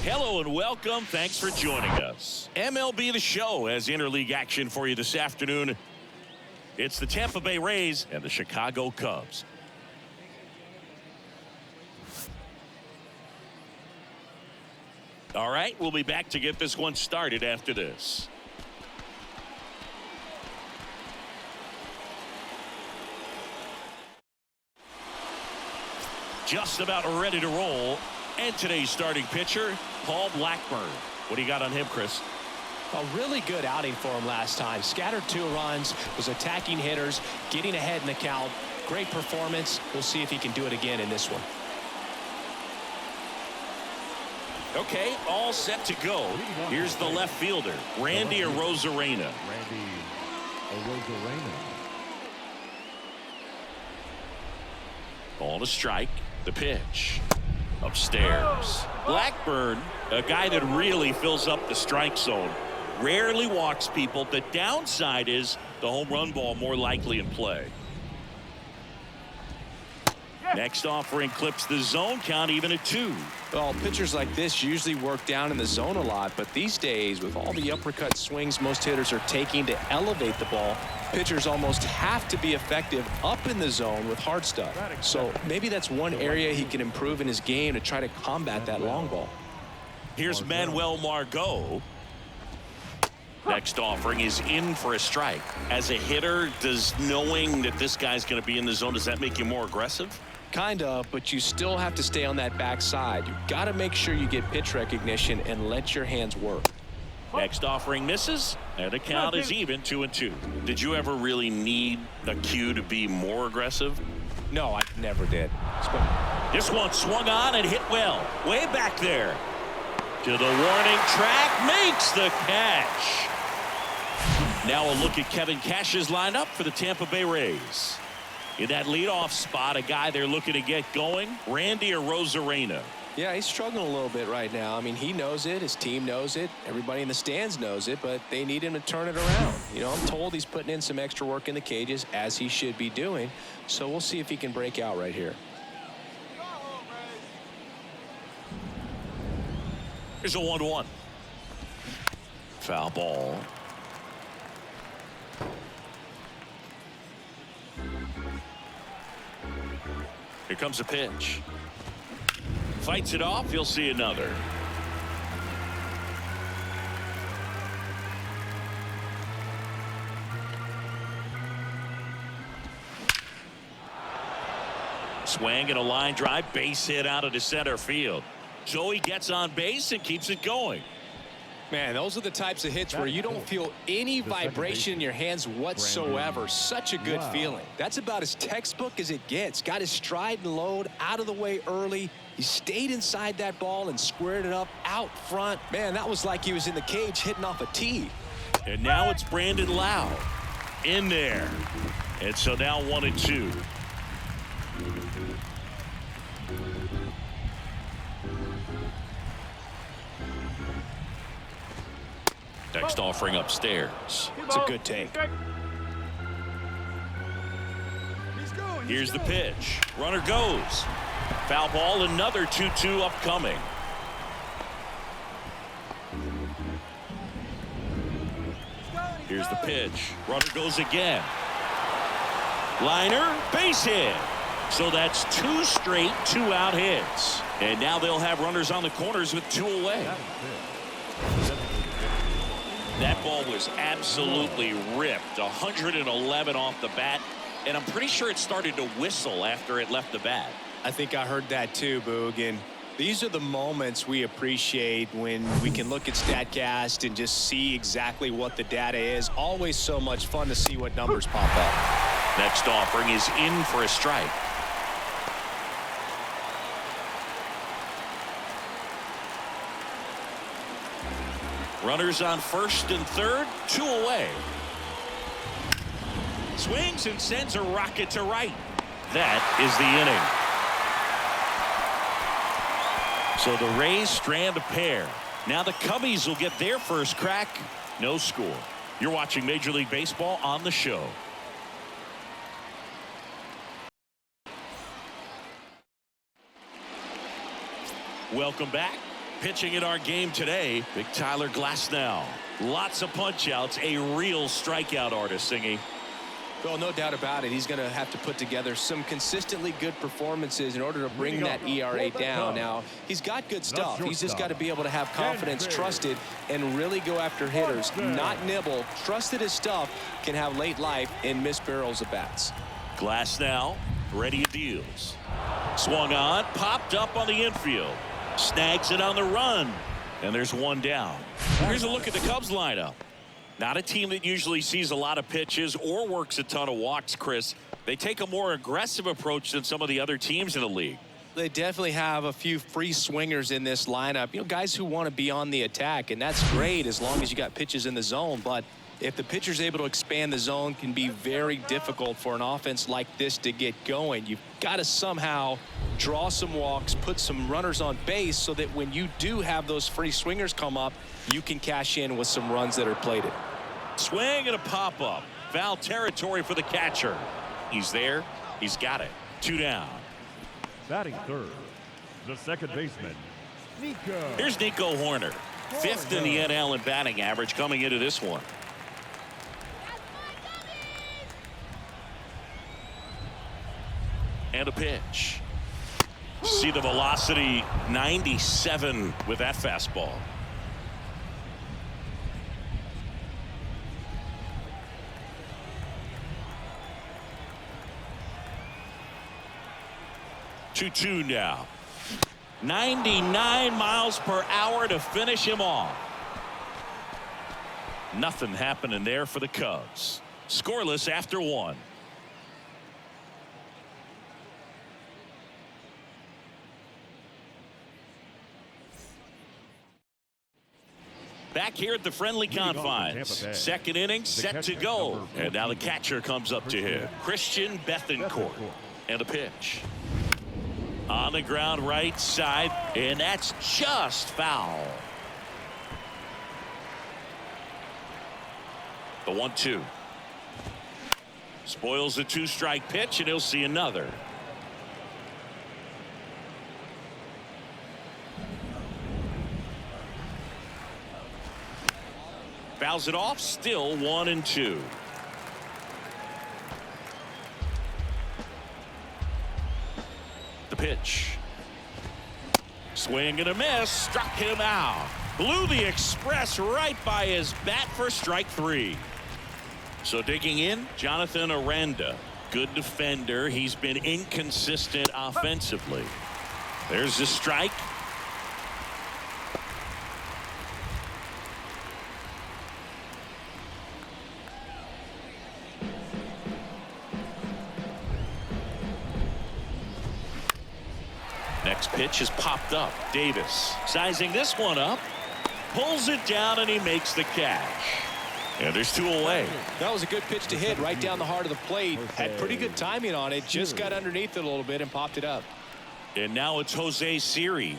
Hello and welcome. Thanks for joining us. MLB The Show has interleague action for you this afternoon. It's the Tampa Bay Rays and the Chicago Cubs. All right, we'll be back to get this one started after this. Just about ready to roll. And today's starting pitcher, Paul Blackburn. What do you got on him, Chris? A really good outing for him last time. Scattered 2 runs, was attacking hitters, getting ahead in the count. Great performance. We'll see if he can do it again in this one. Okay, all set to go. Here's the left fielder, Randy Arozarena. On a strike, the pitch. Upstairs. Blackburn, a guy that really fills up the strike zone, rarely walks people. The downside is the home run ball more likely in play. Next offering clips the zone count even at 2. Well, pitchers like this usually work down in the zone a lot, but these days with all the uppercut swings most hitters are taking to elevate the ball, pitchers almost have to be effective up in the zone with hard stuff. So maybe that's one area he can improve in his game to try to combat that long ball. Here's Manuel Margot. Next offering is in for a strike. As a hitter, does knowing that this guy's going to be in the zone, does that make you more aggressive? Kind of, but you still have to stay on that backside. You've got to make sure you get pitch recognition and let your hands work. Next offering misses, and the count is even 2-2. Did you ever really need a cue to be more aggressive? No, I never did. This one swung on and hit well. Way back there. To the warning track, makes the catch. Now a look at Kevin Cash's lineup for the Tampa Bay Rays. In that leadoff spot, a guy they're looking to get going, Randy Arozarena. Yeah, he's struggling a little bit right now. I mean, he knows it. His team knows it. Everybody in the stands knows it, but they need him to turn it around. You know, I'm told he's putting in some extra work in the cages, as he should be doing. So we'll see if he can break out right here. Here's a 1-1. Foul ball. Here comes a pitch. Fights it off. You'll see another. Swing and a line drive. Base hit out of the center field. So he gets on base and keeps it going. Man, those are the types of hits where you don't feel any vibration in your hands whatsoever. Such a good feeling. That's about as textbook as it gets. Got his stride and load out of the way early. He stayed inside that ball and squared it up out front. Man, that was like he was in the cage hitting off a tee. And now it's Brandon Lau in there. And so now 1-2. Next offering upstairs. It's a good take. Here's the pitch. Runner goes. Foul ball, another 2-2 upcoming. Here's the pitch. Runner goes again. Liner, base hit. So that's 2 straight 2-out hits. And now they'll have runners on the corners with 2 away. That ball was absolutely ripped. 111 off the bat. And I'm pretty sure it started to whistle after it left the bat. I think I heard that too, Boog. And these are the moments we appreciate when we can look at StatCast and just see exactly what the data is. Always so much fun to see what numbers pop up. Next offering is in for a strike. Runners on first and third, 2 away. Swings and sends a rocket to right. That is the inning. So the Rays strand a pair. Now the Cubbies will get their first crack. No score. You're watching Major League Baseball on the show. Welcome back. Pitching in our game today, Big Tyler Glasnow. Lots of punch outs, a real strikeout artist, Singy. Well, no doubt about it. He's going to have to put together some consistently good performances in order to bring that ERA down. Now, he's got good stuff. He's just got to be able to have confidence, trust it, and really go after hitters, not nibble. Trust that his stuff can have late life and miss barrels of bats. Glasnow, ready deals. Swung on, popped up on the infield. Snags it on the run. And there's one down. Here's a look at the Cubs lineup. Not a team that usually sees a lot of pitches or works a ton of walks, Chris. They take a more aggressive approach than some of the other teams in the league. They definitely have a few free swingers in this lineup. You know, guys who want to be on the attack, and that's great as long as you got pitches in the zone. But if the pitcher's able to expand the zone, can be very difficult for an offense like this to get going. You've got to somehow draw some walks, put some runners on base so that when you do have those free swingers come up, you can cash in with some runs that are plated. Swing and a pop-up. Foul territory for the catcher. He's there. He's got it. 2 down. Batting third, the second baseman, Nico. Here's Nico Horner. 5th in the NL in batting average coming into this one. And a pitch. See the velocity, 97 with that fastball. Two now. 99 miles per hour to finish him off. Nothing happening there for the Cubs. Scoreless after 1. Back here at the friendly confines. Second inning set to go. And now the catcher comes up to him. Christian Bethancourt. And a pitch. On the ground right side. And that's just foul. The 1-2. Spoils the 2-strike pitch, and he'll see another. Fouls it off, still 1-2. The pitch. Swing and a miss, struck him out. Blew the express right by his bat for strike 3. So digging in, Jonathan Aranda. Good defender. He's been inconsistent offensively. There's the strike. Next pitch is popped up. Davis sizing this one up. Pulls it down, and he makes the catch. And there's 2 away. That was a good pitch to hit right down the heart of the plate. Had pretty good timing on it. Just got underneath it a little bit and popped it up. And now it's Jose Siri.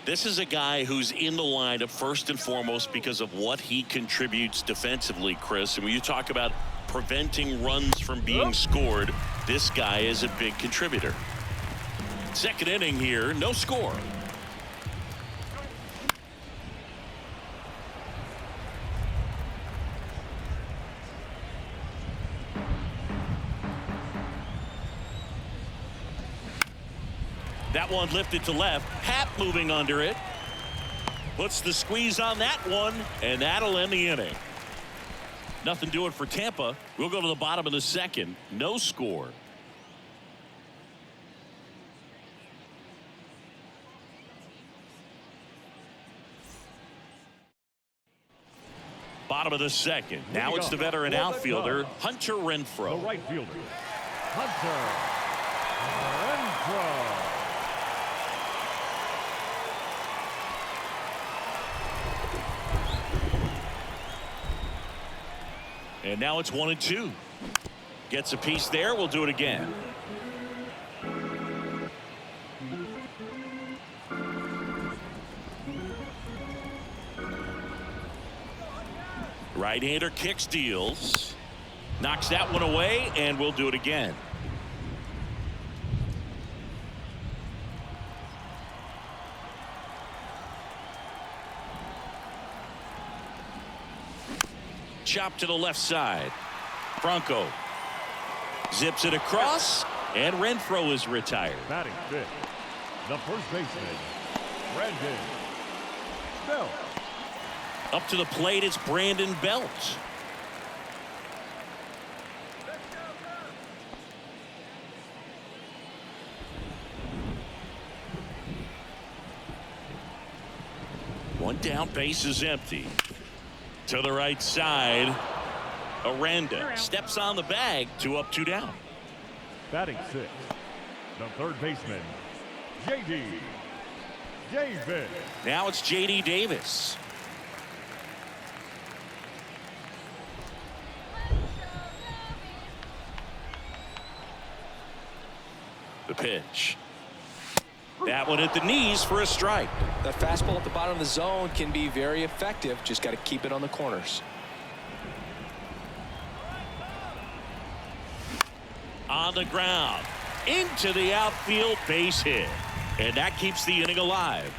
This is a guy who's in the lineup first and foremost because of what he contributes defensively, Chris. And when you talk about preventing runs from being scored, this guy is a big contributor. Second inning here, no score. That one lifted to left. Happ moving under it. Puts the squeeze on that one, and that'll end the inning. Nothing doing for Tampa. We'll go to the bottom of the second. No score. Bottom of the second. Now it's the veteran outfielder, Hunter Renfroe. The right fielder, Hunter Renfroe. And now it's 1-2. Gets a piece there. We'll do it again. Right-hander kicks, deals. Knocks that one away, and we'll do it again. chop to the left side. Franco zips it across, and Renfroe is retired. Batting fifth, the first baseman, Brandon Belt. Up to the plate, it's Brandon Belt. One down, base is empty. To the right side, Aranda steps on the bag. 2 up, 2 down. Batting sixth, the third baseman, J.D. Davis. Now it's J.D. Davis. The pitch. That one at the knees for a strike. That fastball at the bottom of the zone can be very effective. Just got to keep it on the corners. On the ground, into the outfield, base hit, and that keeps the inning alive.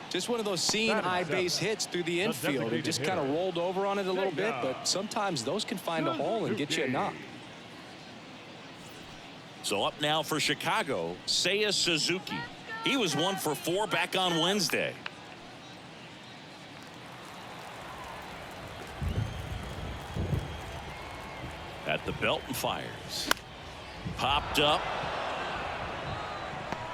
Just one of those seeing high base hits through the infield. He just kind of rolled over on it a little bit, but sometimes those can find a hole and get you a knock. So up now for Chicago, Seiya Suzuki. He was 1 for 4 back on Wednesday. At the belt and fires. Popped up.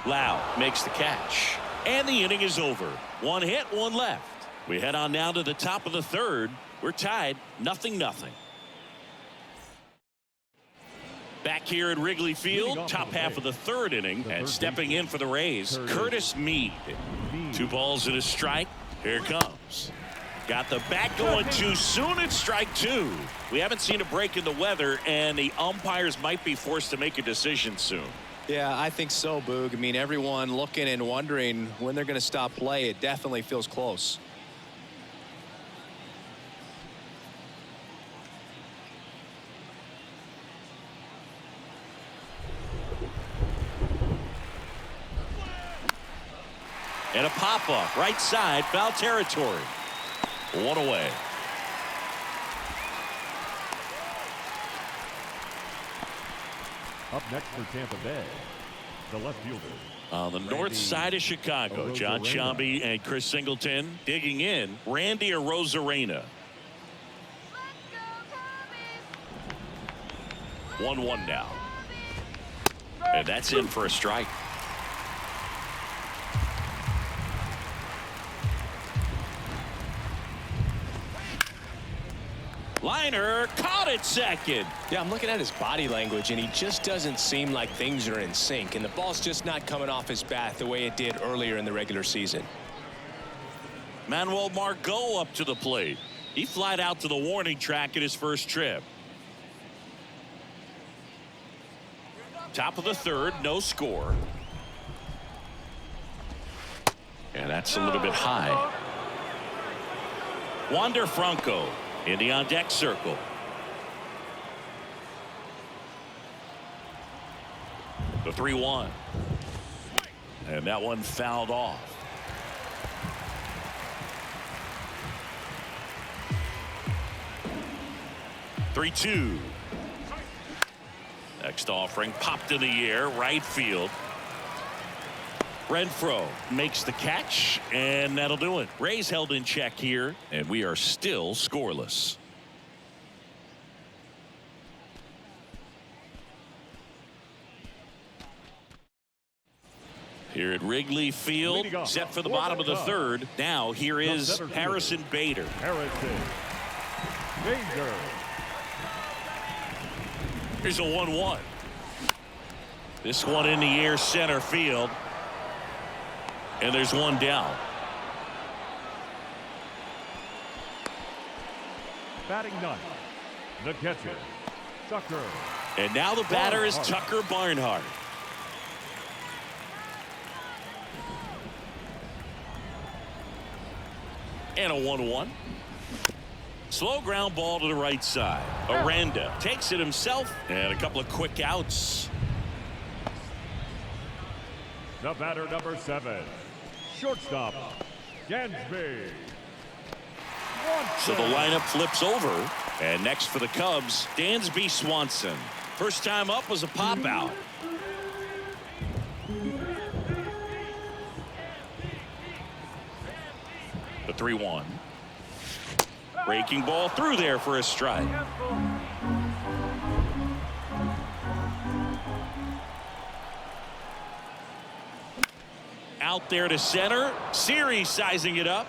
Lau makes the catch. And the inning is over. 1 hit, 1 left. We head on now to the top of the third. We're tied 0-0. Back here at Wrigley Field, top half of the third inning, and stepping in for the Rays, Curtis Mead. 2 balls and a strike. Here comes. Got the bat going too soon. It's strike 2. We haven't seen a break in the weather, and the umpires might be forced to make a decision soon. Yeah, I think so, Boog. I mean, everyone looking and wondering when they're going to stop play. It definitely feels close. And a pop-up, right side, foul territory. 1 away. Up next for Tampa Bay, the left fielder. On the north side of Chicago, John Sciambi and Chris Singleton digging in. Randy Arozarena. 1-1 now. And that's in for a strike. Liner caught it second. Yeah, I'm looking at his body language, and he just doesn't seem like things are in sync, and the ball's just not coming off his bat the way it did earlier in the regular season. Manuel Margot up to the plate. He flied out to the warning track at his first trip. Top of the third, no score. And that's a little bit high. Wander Franco in the on-deck circle. The 3-1. And that one fouled off. Three-2. Next offering popped in the air, right field. Renfroe makes the catch, and that'll do it. Rays held in check here, and we are still scoreless. Here at Wrigley Field, set for the bottom of the third. Now here is Harrison Bader. Here's a 1-1. This one in the air, center field. And there's one down. Batting ninth, the catcher, Tucker. And now the batter is Tucker Barnhart. And a 1-1. Slow ground ball to the right side. Aranda takes it himself, and a couple of quick outs. The batter, number 7, shortstop, Dansby. So the lineup flips over. And next for the Cubs, Dansby Swanson. First time up was a pop out. The 3-1. Breaking ball through there for a strike. Out there to center. Series sizing it up.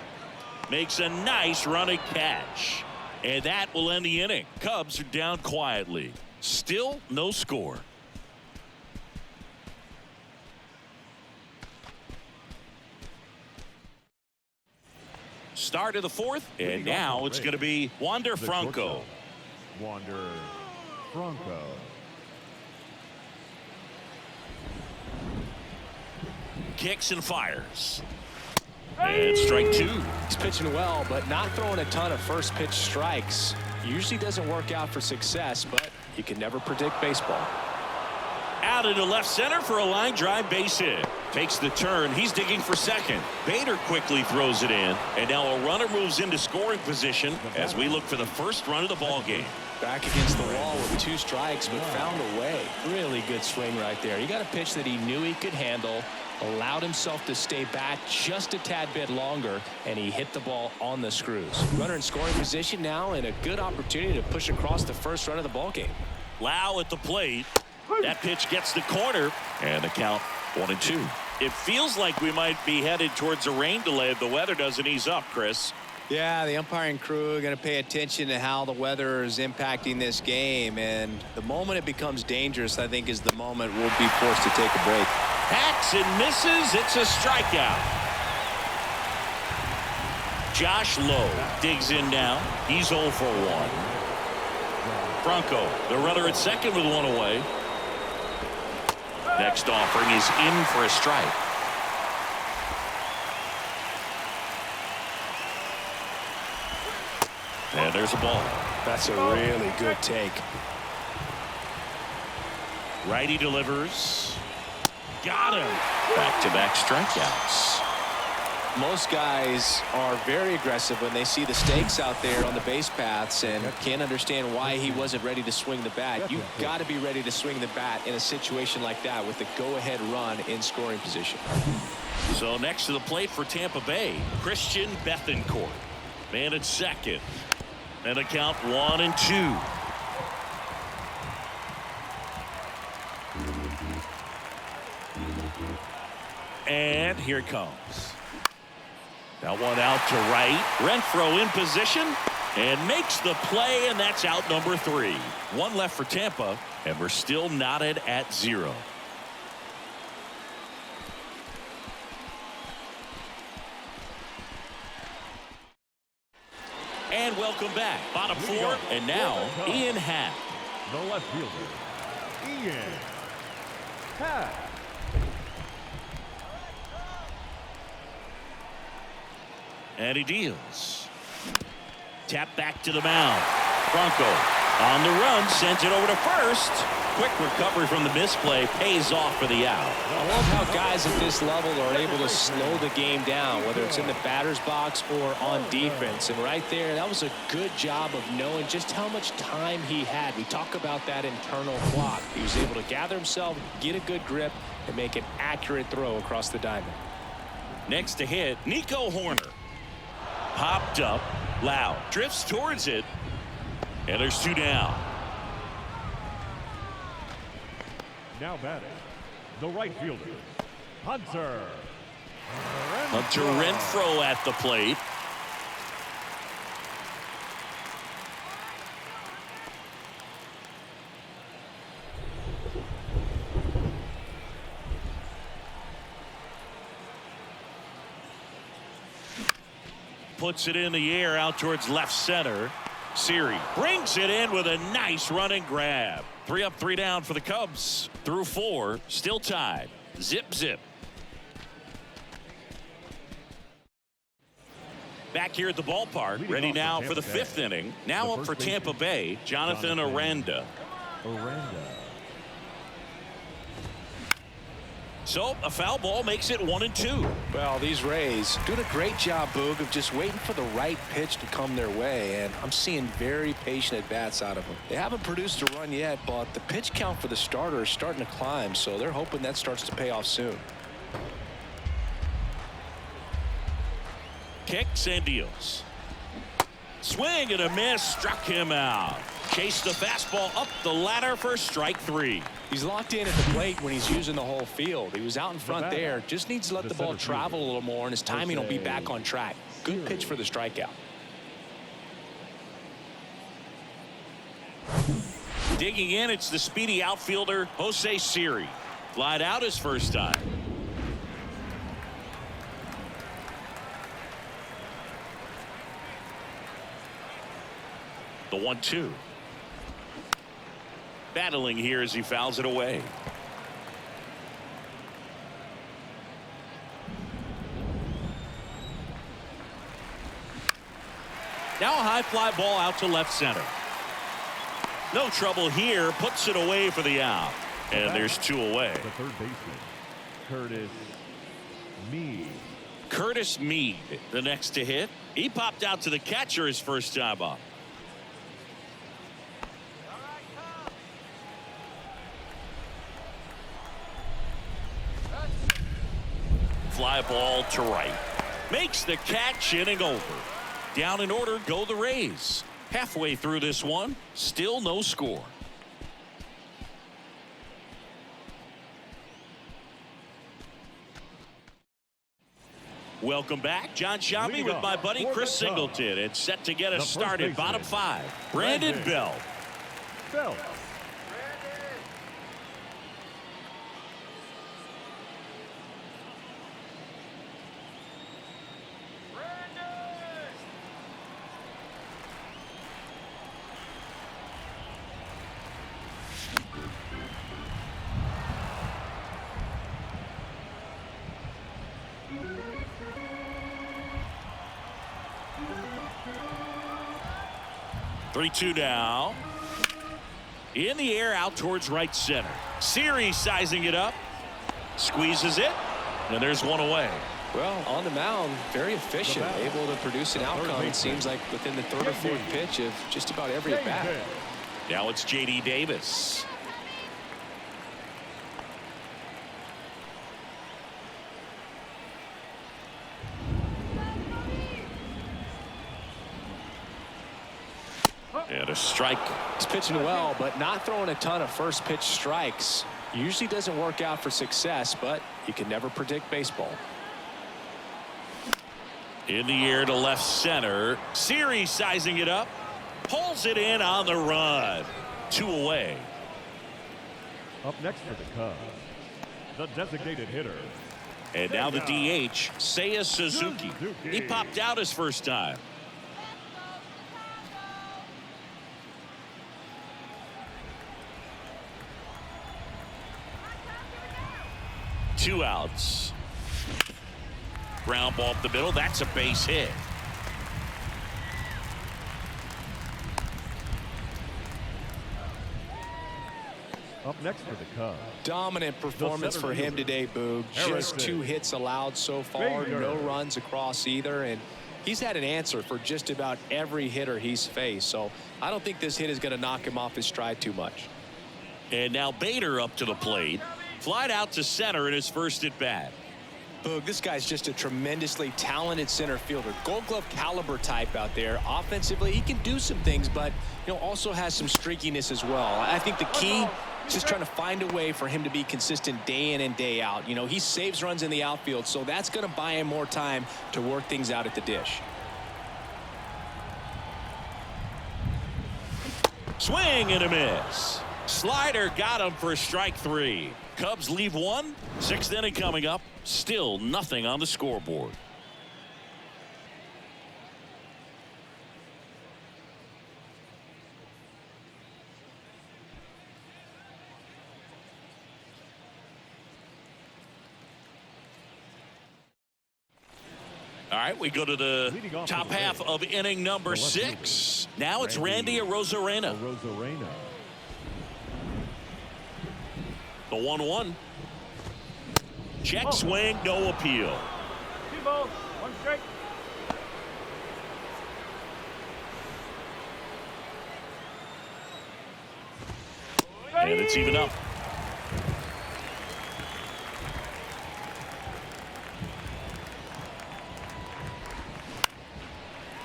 Makes a nice running catch. And that will end the inning. Cubs are down quietly. Still no score. Start of the fourth, and now it's going to be Wander Franco. Wander Franco. Kicks and fires. And strike two. He's pitching well, but not throwing a ton of first pitch strikes. Usually doesn't work out for success, but you can never predict baseball. Out into left center for a line drive base hit. Takes the turn. He's digging for second. Bader quickly throws it in. And now a runner moves into scoring position as we look for the first run of the ball game. Back against the wall with 2 strikes, but found a way. Really good swing right there. He got a pitch that he knew he could handle, allowed himself to stay back just a tad bit longer, and he hit the ball on the screws. Runner in scoring position now, and a good opportunity to push across the first run of the ball game. Lau at the plate. That pitch gets the corner, and the count 1-2. It feels like we might be headed towards a rain delay if the weather doesn't ease up, Chris. Yeah, the umpiring crew are going to pay attention to how the weather is impacting this game, and the moment it becomes dangerous, I think, is the moment we'll be forced to take a break. Hacks and misses. It's a strikeout. Josh Lowe digs in now. He's 0 for 1. Franco, the runner at second with 1 away. Next offering is in for a strike. And there's a ball. That's a really good take. Righty delivers. Got him. Back-to-back strikeouts. Most guys are very aggressive when they see the stakes out there on the base paths and can't understand why he wasn't ready to swing the bat. You've got to be ready to swing the bat in a situation like that with the go-ahead run in scoring position. So next to the plate for Tampa Bay, Christian Bethancourt. Man at second. And a count 1-2. And here it comes. Now one out to right. Renfroe in position and makes the play, and that's out number 3. 1 left for Tampa, and we're still knotted at 0. And welcome back. Bottom 4, and now Ian Happ. The left fielder, Ian Happ. And he deals. Tap back to the mound. Franco on the run, sends it over to first. Quick recovery from the misplay, pays off for the out. I love how guys at this level are able to slow the game down, whether it's in the batter's box or on defense. And right there, that was a good job of knowing just how much time he had. We talk about that internal clock. He was able to gather himself, get a good grip, and make an accurate throw across the diamond. Next to hit, Nico Horner. Popped up. Lau drifts towards it. And there's 2 down. Now batting, the right fielder, Hunter Renfroe at the plate. Puts it in the air out towards left center. Siri brings it in with a nice running grab. 3 up, 3 down for the Cubs. Through 4, still tied. Zip, zip. Back here at the ballpark, ready now for the 5th inning. Now up for Tampa Bay, Jonathan Aranda. So a foul ball makes it 1-2. Well, these Rays doing a great job, Boog, of just waiting for the right pitch to come their way, and I'm seeing very patient at-bats out of them. They haven't produced a run yet, but the pitch count for the starter is starting to climb, so they're hoping that starts to pay off soon. Kicks and deals. Swing and a miss, struck him out. Chased the fastball up the ladder for strike 3. He's locked in at the plate when he's using the whole field. He was out in front there. Just needs to let the ball travel a little more, and his timing will be back on track. Good pitch for the strikeout. Digging in, it's the speedy outfielder, Jose Siri. Flied out his first time. The 1-2. Battling here as he fouls it away. Now a high fly ball out to left center. No trouble here, puts it away for the out. And there's 2 away. The third baseman, Curtis Mead. Curtis Mead, the next to hit. He popped out to the catcher his first time up. Fly ball to right. Makes the catch, inning over. Down in order go the Rays. Halfway through this one, still no score. Welcome back. John Shammy with my buddy Chris Singleton. It's set to get us started. Bottom 5. Brandon Bell. Bell. Three-two now. In the air out towards right center. Siri sizing it up. Squeezes it. And there's one away. Well, on the mound, very efficient. Able to produce an outcome, it seems like, within the 3rd or 4th pitch of just about every at-bat. Now it's J.D. Davis. And a strike. He's pitching well, but not throwing a ton of first pitch strikes. Usually doesn't work out for success, but you can never predict baseball. In the air to left center. Siri sizing it up. Pulls it in on the run. 2 away. Up next for the Cubs, the designated hitter. And now the DH, Seiya Suzuki. He popped out his first time. Two outs. Ground ball up the middle. That's a base hit. Up next for the Cubs. Dominant performance for him today, Boog. Just 2 hits allowed so far. No runs across either. And he's had an answer for just about every hitter he's faced. So I don't think this hit is going to knock him off his stride too much. And now Bader up to the plate. Flied out to center in his first at bat. Boog, this guy's just a tremendously talented center fielder. Gold Glove caliber type out there. Offensively, he can do some things, but also has some streakiness as well. I think the key is just trying to find a way for him to be consistent day in and day out. He saves runs in the outfield, so that's going to buy him more time to work things out at the dish. Swing and a miss. Slider got him for strike 3. Cubs leave 1. 6th inning coming up. Still nothing on the scoreboard. All right, we go to the top half of inning number 6. Now it's Randy Arozarena. Arozarena. The 1-1. Check swing, no appeal. T-ball, one strike. And it's even up.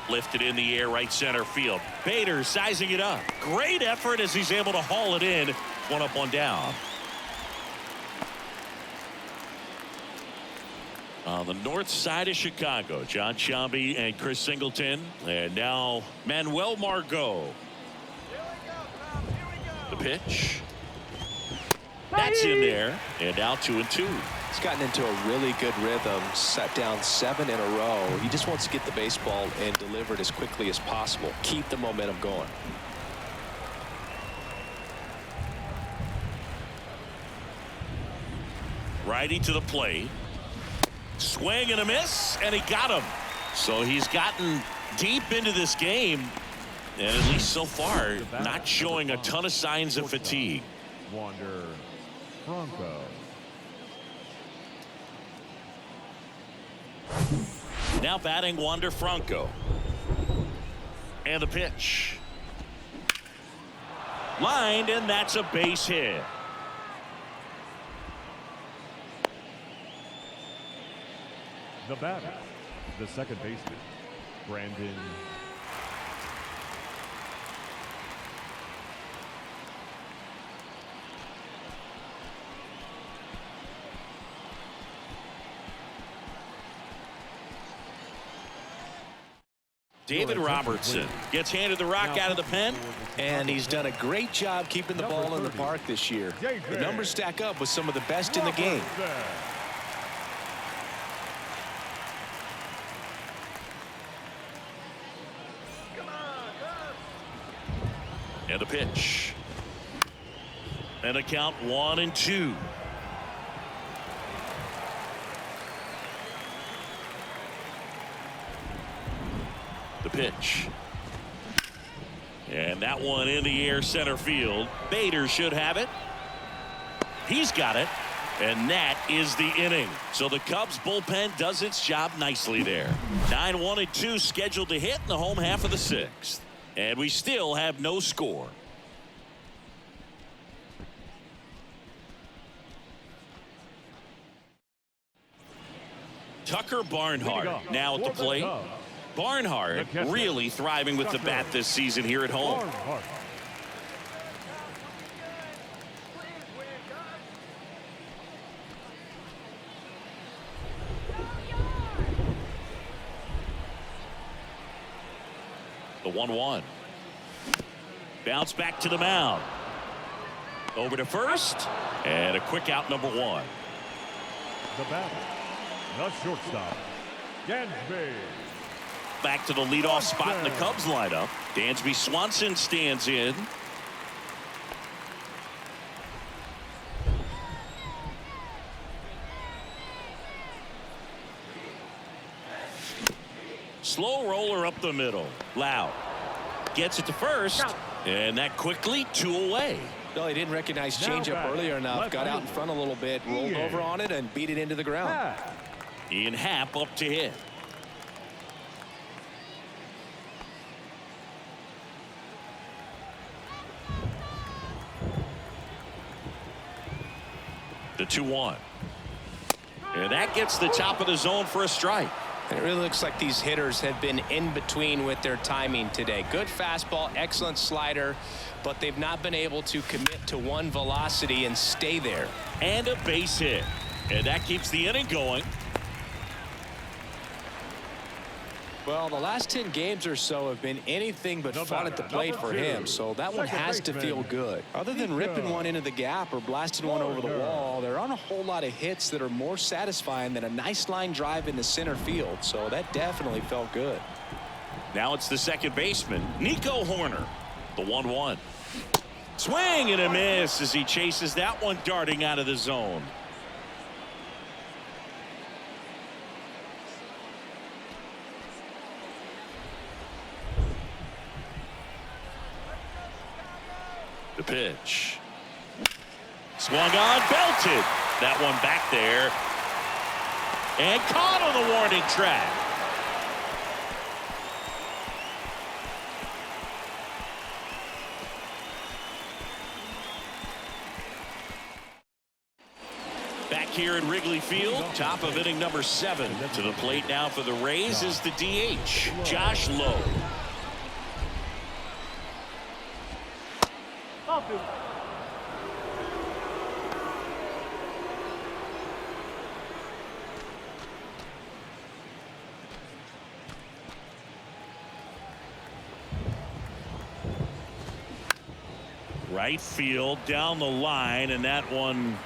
Lifted in the air, right center field. Bader sizing it up. Great effort as he's able to haul it in. One up, one down. On the north side of Chicago, John Sciambi and Chris Singleton. And now Manuel Margot. The pitch. That's in there. And now 2-2. He's gotten into a really good rhythm, set down 7 in a row. He just wants to get the baseball and deliver it as quickly as possible. Keep the momentum going. Righty to the plate. Swing and a miss, and he got him. So he's gotten deep into this game, and at least so far, not showing a ton of signs of fatigue. Wander Franco. Now batting Wander Franco. And the pitch. Lined, and that's a base hit. The batter, the second baseman, Brandon. David Robertson gets handed the rock out of the pen. And he's done a great job keeping the ball in the park this year. The numbers stack up with some of the best in the game. And the pitch. And a count 1-2. The pitch. And that one in the air center field. Bader should have it. He's got it. And that is the inning. So the Cubs bullpen does its job nicely there. 9-1-2 scheduled to hit in the home half of the 6th. And we still have no score. Tucker Barnhart now at the plate. Barnhart really thriving with the bat this season here at home. The 1-1. Bounce back to the mound. Over to first. And a quick out, number 1. The batter, the shortstop, Dansby. Back to the leadoff spot in the Cubs lineup. Dansby Swanson stands in. Slow roller up the middle. Loud gets it to first, and that quickly 2 away. No, he didn't recognize changeup earlier enough. Got out in front a little bit, rolled over on it, and beat it into the ground. Ian Happ up to hit. The 2-1. And that gets the top of the zone for a strike. And it really looks like these hitters have been in between with their timing today. Good fastball, excellent slider, but they've not been able to commit to one velocity and stay there. And a base hit. And that keeps the inning going. Well, the last 10 games or so have been anything but fun at the plate for him, so that one has to feel good. Other than ripping one into the gap or blasting one over the wall, there aren't a whole lot of hits that are more satisfying than a nice line drive into center field, so that definitely felt good. Now it's the second baseman, Nico Horner. The 1-1. Swing and a miss as he chases that one darting out of the zone. The pitch. Swung on, belted. That one back there. And caught on the warning track. Back here at Wrigley Field, top of inning number 7. To the plate now for the Rays is the DH, Josh Lowe. Right field down the line, and that one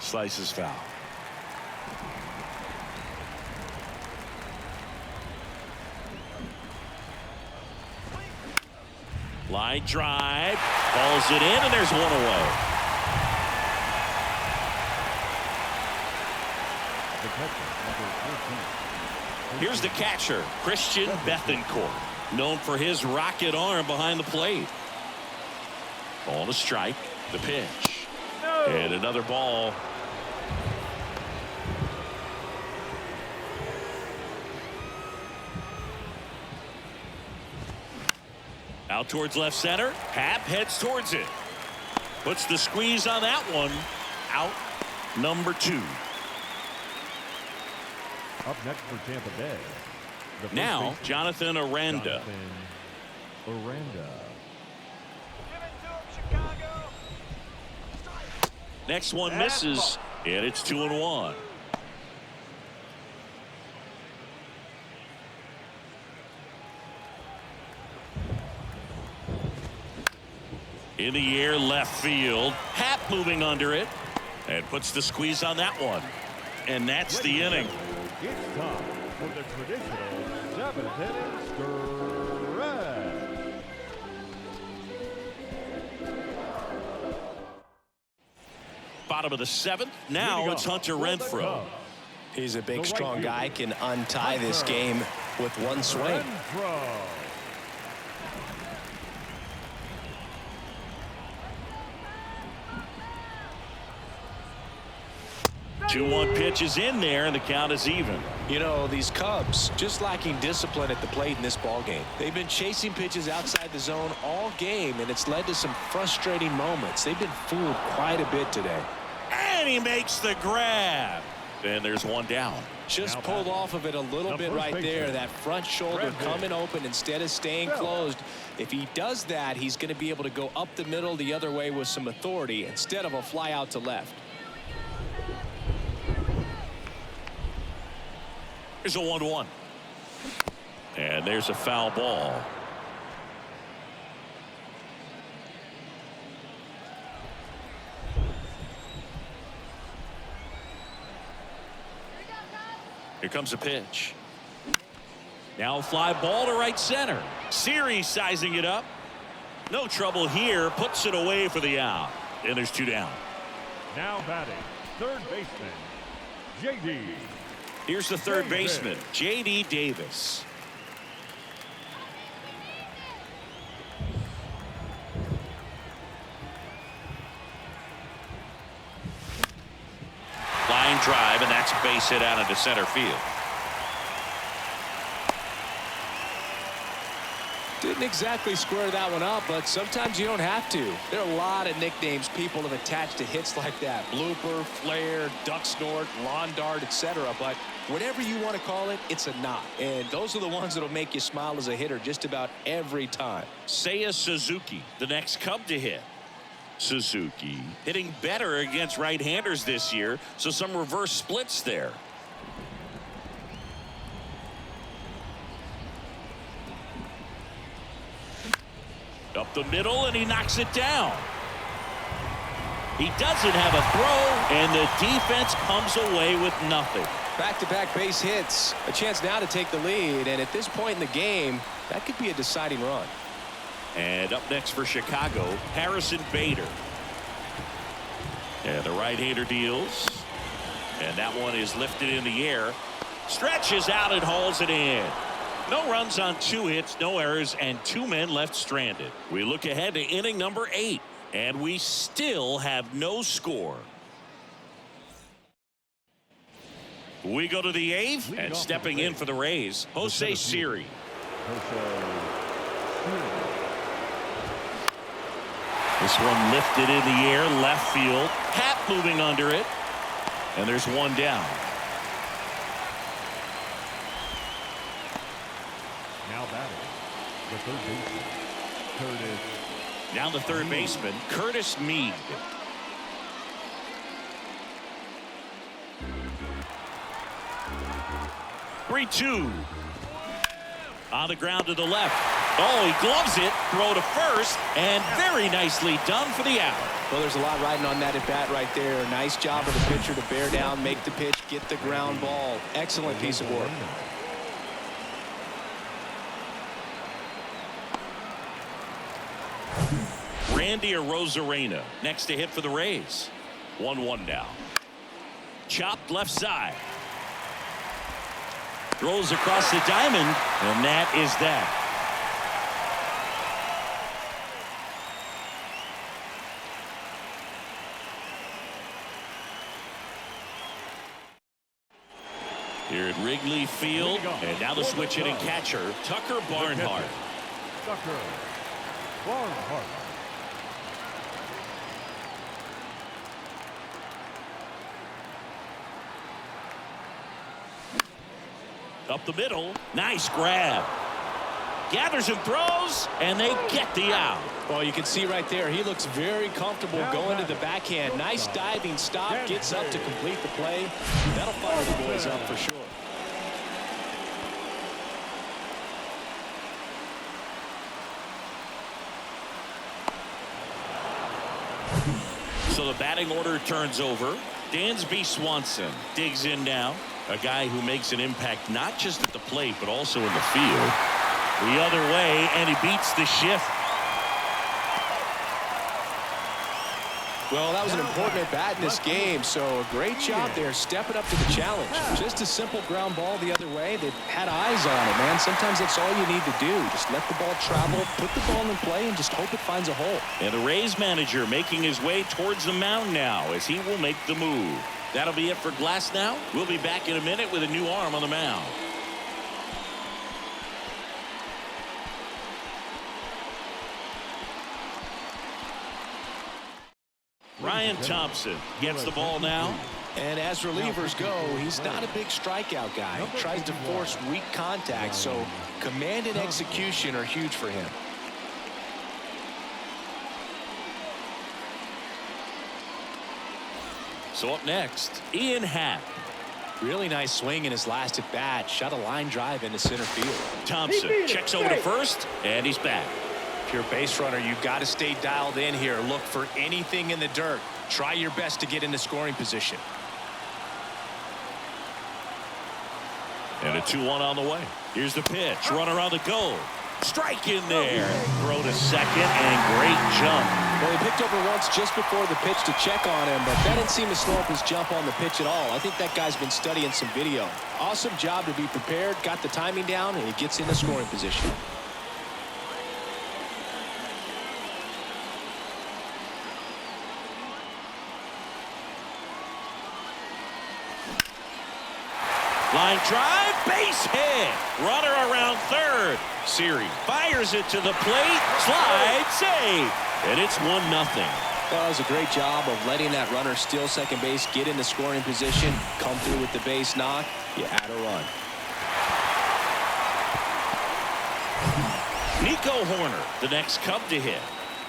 slices foul. Line drive, balls it in, and there's one away. Here's the catcher, Christian Bethancourt, known for his rocket arm behind the plate. Ball to strike, the pitch, and another ball. Out towards left center. Happ heads towards it. Puts the squeeze on that one. Out number 2. Up next for Tampa Bay. Now, Jonathan Aranda. Next one misses, and it's 2-1. In the air, left field. Happ moving under it, and puts the squeeze on that one. And that's the inning. It's time for the traditional 7th inning stretch. Bottom of the 7th. Now it's Hunter Renfroe. He's a big, strong guy, can untie this game with one swing. 2-1 pitch is in there, and the count is even. You know, these Cubs just lacking discipline at the plate in this ball game. They've been chasing pitches outside the zone all game, and it's led to some frustrating moments. They've been fooled quite a bit today. And he makes the grab. And there's one down. Just pulled off of it a little bit right there. That front shoulder coming open instead of staying closed. If he does that, he's going to be able to go up the middle the other way with some authority instead of a fly out to left. Here's a 1-1. And there's a foul ball. Here comes a pitch. Now a fly ball to right center. Series sizing it up. No trouble here. Puts it away for the out. And there's 2 down. Now batting, third baseman, J.D. Here's the third baseman, J.D. Davis. Line drive, and that's a base hit out into center field. Didn't exactly square that one up, but sometimes you don't have to. There are a lot of nicknames people have attached to hits like that. Blooper, flare, duck snort, lawn dart, etc. But whatever you want to call it, it's a knock. And those are the ones that'll make you smile as a hitter just about every time. Seiya Suzuki, the next Cub to hit. Suzuki hitting better against right-handers this year, so some reverse splits there. Up the middle, and he knocks it down. He doesn't have a throw, and the defense comes away with nothing. Back-to-back base hits. A chance now to take the lead, and at this point in the game, that could be a deciding run. And up next for Chicago, Harrison Bader. And the right-hander deals. And that one is lifted in the air. Stretches out and hauls it in. No runs on 2 hits, no errors, and 2 men left stranded. We look ahead to inning number 8, and we still have no score. We go to the 8th, and stepping in for the Rays, Jose Siri. This one lifted in the air, left field. Hat moving under it, and there's one down. Now batting, the third baseman, Curtis. Now the third baseman, Curtis Mead. Three-two. On the ground to the left. Oh, he gloves it. Throw to first, and very nicely done for the out. Well, there's a lot riding on that at bat right there. Nice job of the pitcher to bear down, make the pitch, get the ground ball. Excellent piece of work. Randy Arozarena next to hit for the Rays. 1-1 now. Chopped left side. Throws across the diamond, and that is that. Here at Wrigley Field, and now the switch hitting catcher, Tucker Barnhart. Tucker Barnhart. Up the middle, nice grab. Gathers and throws, and they get the out. Well, you can see right there, he looks very comfortable going to the backhand. Nice diving stop, gets up to complete the play. That'll fire the boys up for sure. So the batting order turns over. Dansby Swanson digs in now. A guy who makes an impact not just at the plate, but also in the field. The other way, and he beats the shift. Well, that was an important at bat in this game, so a great job there stepping up to the challenge. Just a simple ground ball the other way. They had eyes on it, man. Sometimes that's all you need to do. Just let the ball travel, put the ball in play, and just hope it finds a hole. And the Rays manager making his way towards the mound now as he will make the move. That'll be it for Glass now. We'll be back in a minute with a new arm on the mound. Ryan Thompson gets the ball now. And as relievers go, he's not a big strikeout guy. He tries to force weak contact, so command and execution are huge for him. So up next, Ian Happ. Really nice swing in his last at bat. Shot a line drive into center field. Thompson checks over to first, and he's back. If you're a base runner, you've got to stay dialed in here. Look for anything in the dirt. Try your best to get into scoring position. And a 2-1 on the way. Here's the pitch. Runner on the go. Strike in there. Throw to second, and great jump. Well, he picked over once just before the pitch to check on him, but that didn't seem to slow up his jump on the pitch at all. I think that guy's been studying some video. Awesome job to be prepared, got the timing down, and he gets into scoring position. Line drive, base hit. Runner around third. Siri fires it to the plate. Slide, save. And it's 1-0. That was a great job of letting that runner steal second base, get into scoring position, come through with the base knock. You add a run. Nico Horner, the next Cub to hit.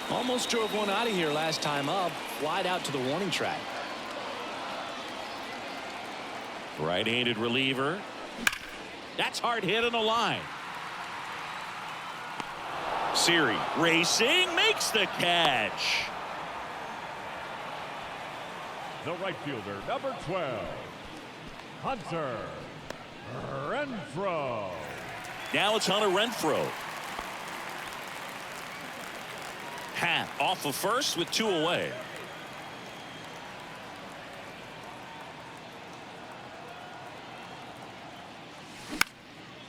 Almost drove one out of here last time up. Flied out to the warning track. Right-handed reliever. That's hard hit on the line. Siri racing, makes the catch. The right fielder, number 12, Hunter Renfroe. Now it's Hunter Renfroe. Happ off of first with 2 away.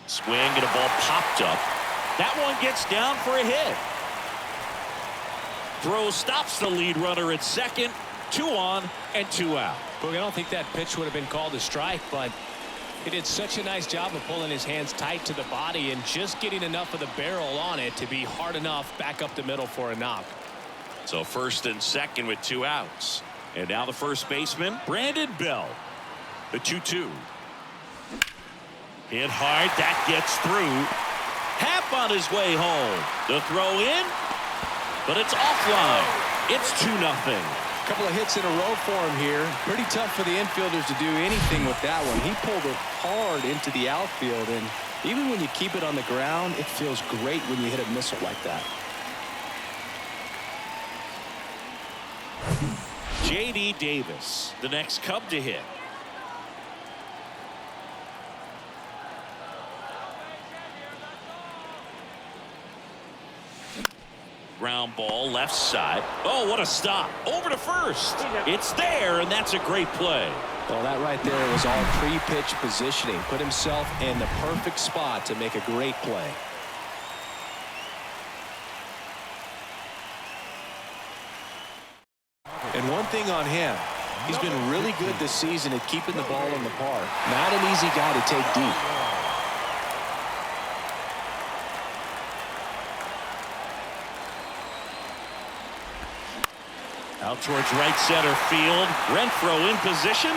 Swing and a ball popped up. That one gets down for a hit. Throw stops the lead runner at second. 2 on and 2 out. Look, I don't think that pitch would have been called a strike, but He did such a nice job of pulling his hands tight to the body and just getting enough of the barrel on it to be hard enough back up the middle for a knock. So first and second with 2 outs. And now the first baseman, Brandon Bell. The 2-2. Hit hard. That gets through. Happ on his way home. The throw in. But it's offline. It's 2-0. A couple of hits in a row for him here. Pretty tough for the infielders to do anything with that one. He pulled it hard into the outfield, and even when you keep it on the ground, it feels great when you hit a missile like that. J.D. Davis, the next Cub to hit. Ground ball left side. Oh, what a stop. Over to first. It's there, and that's a great play. Well, that right there was all pre-pitch positioning. Put himself in the perfect spot to make a great play. And one thing on him, he's been really good this season at keeping the ball in the park. Not an easy guy to take deep. Out towards right center field. Renfroe in position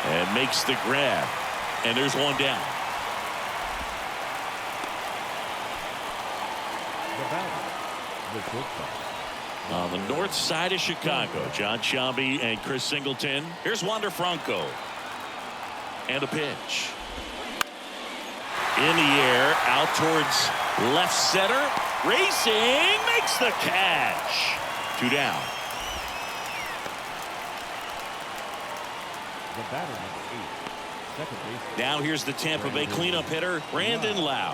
and makes the grab. And there's one down. The batter, the shortstop. On the north side of Chicago, John Sciambi and Chris Singleton. Here's Wander Franco. And a pitch. In the air, out towards left center. Racing, makes the catch. 2 down. The batter, number 8, second base. Now here's the Tampa Bay cleanup hitter, Brandon Lowe.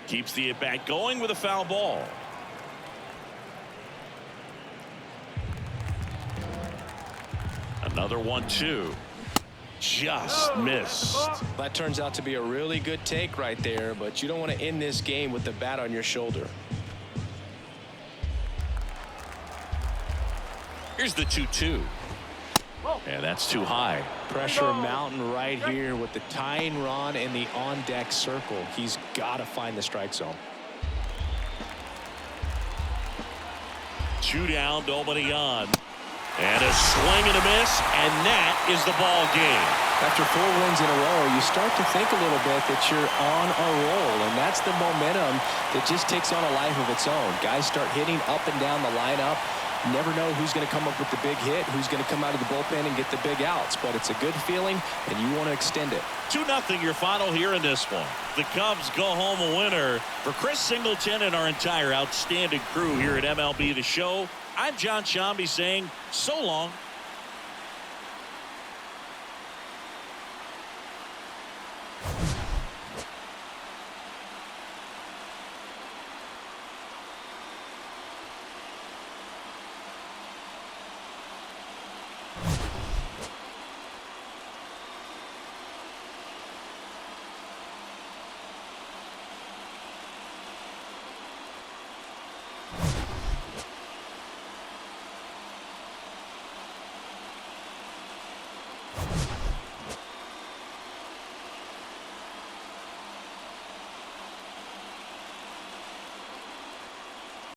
Keeps the at-bat going with a foul ball. Another 1-2. Just missed. That turns out to be a really good take right there, but you don't want to end this game with the bat on your shoulder. Here's the 2-2. And that's too high. Pressure mountain right here with the tying run in the on-deck circle. He's got to find the strike zone. 2 down, nobody on. And a swing and a miss, and that is the ball game. After 4 wins in a row, you start to think a little bit that you're on a roll, and that's the momentum that just takes on a life of its own. Guys start hitting up and down the lineup. You never know who's going to come up with the big hit, who's going to come out of the bullpen and get the big outs, but it's a good feeling, and you want to extend it. 2-0 your final here in this one. The Cubs go home a winner. For Chris Singleton and our entire outstanding crew here at MLB The Show, I'm John Sciambi saying so long.